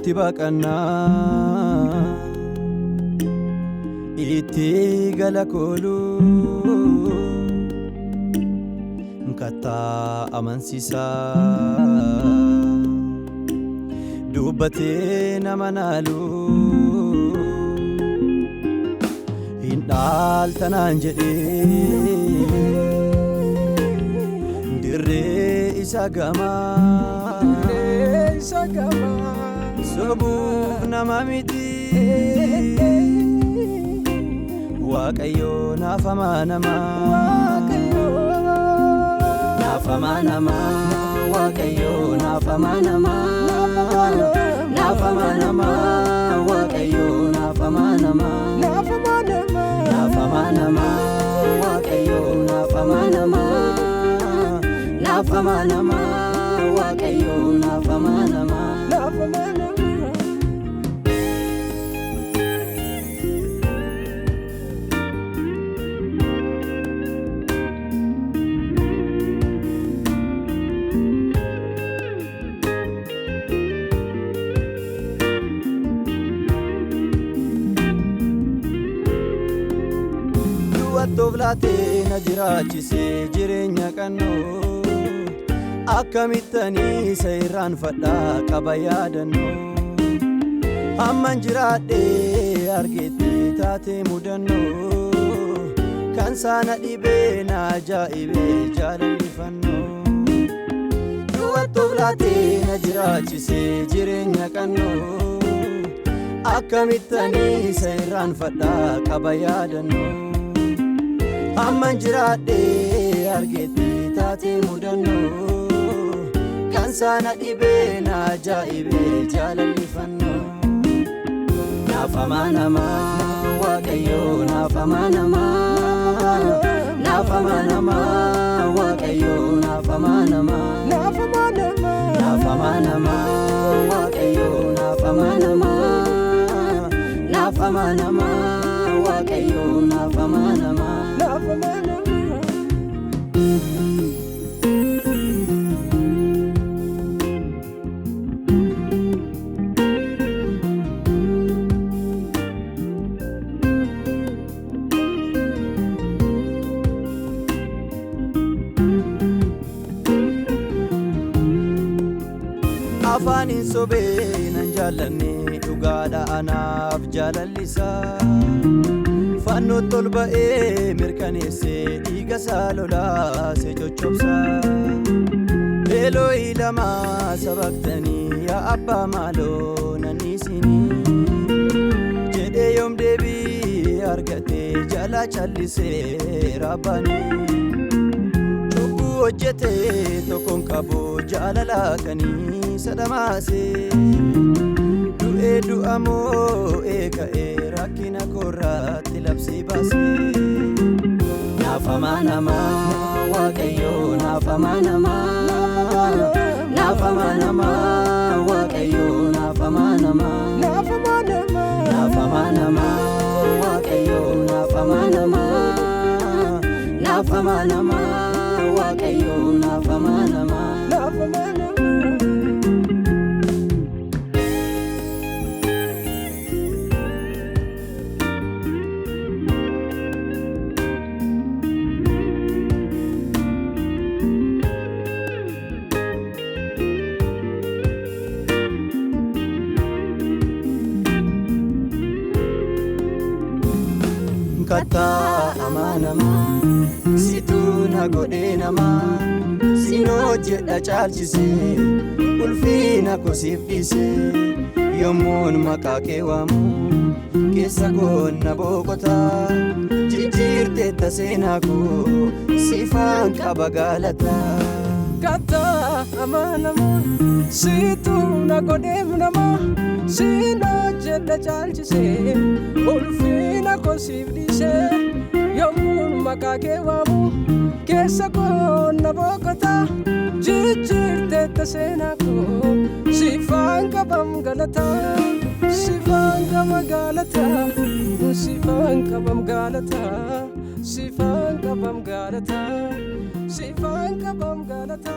Tibaqana itti gala koolu nkata amansisa dubbatee nama naalu hin dhaaltanaan jedhee dirree isa gamaa Sobuf nama miti Waaqayyo nafama nama Waaqayyo nafama nama Waaqayyo nafama nama Waaqayyo nafama nama Waaqayyo nafama nama Toblaate na jiraachise jireenya kannoo akkamittanii seeraan fadhaa qaba yaadannoo hamman jiraadhee argeetti taate mudannoo kan saana dhibee na ajaa'ibee jaalallifannoo du'a toblaate na jiraachise jireenya kannoo akkamittanii seeraan fadhaa qaba yaadannoo Amman jiraadhee argeetti taate mudannoo kan saana dhibee na ajaa'ibee jaalallifannoo Nafama nama Waaqayyo nafama nama Waaqayyo nafama nama Waaqayyo nafama nama Waaqayyo nafama nama Afaanin sobee nan jaalanne dhugaadha anaaf jaalallisa Fannoo tolba'ee mirkaneessee dhiiga isaa lolaasee coccobsa Eelooyi lama sabaqtanii yaa abbaa maaloo nanniisinii jedhee yoom deebii argatee jala callisee rabbaanii Cubbuu hojjetee tokkoon qabu jaalalaa kanii sadamaasee Du'ee du'amoo eega'ee rakkina korraatti labsii baasee Nafama nama Waaqayyo nafama nama Waaqayyo nafama nama Waaqayyo nafama nama Waaqayyo nafama nama Kata amanama situna godinama sino jedha caalchise ulfina kosifise yommon makake wamu keessa koo na boqota jijjiirteetta seenaa koo siifan qaba galata Kata amanama situ na godem nama sino jedha caalchise ulfina ko sibdise yomun makake wamu keessa koo na boqota jijjiirteetta seenaa koo siifan qabam galata Sifan kabam galata Sifan kabam galata Sifan kabam galata Sifan kabam galata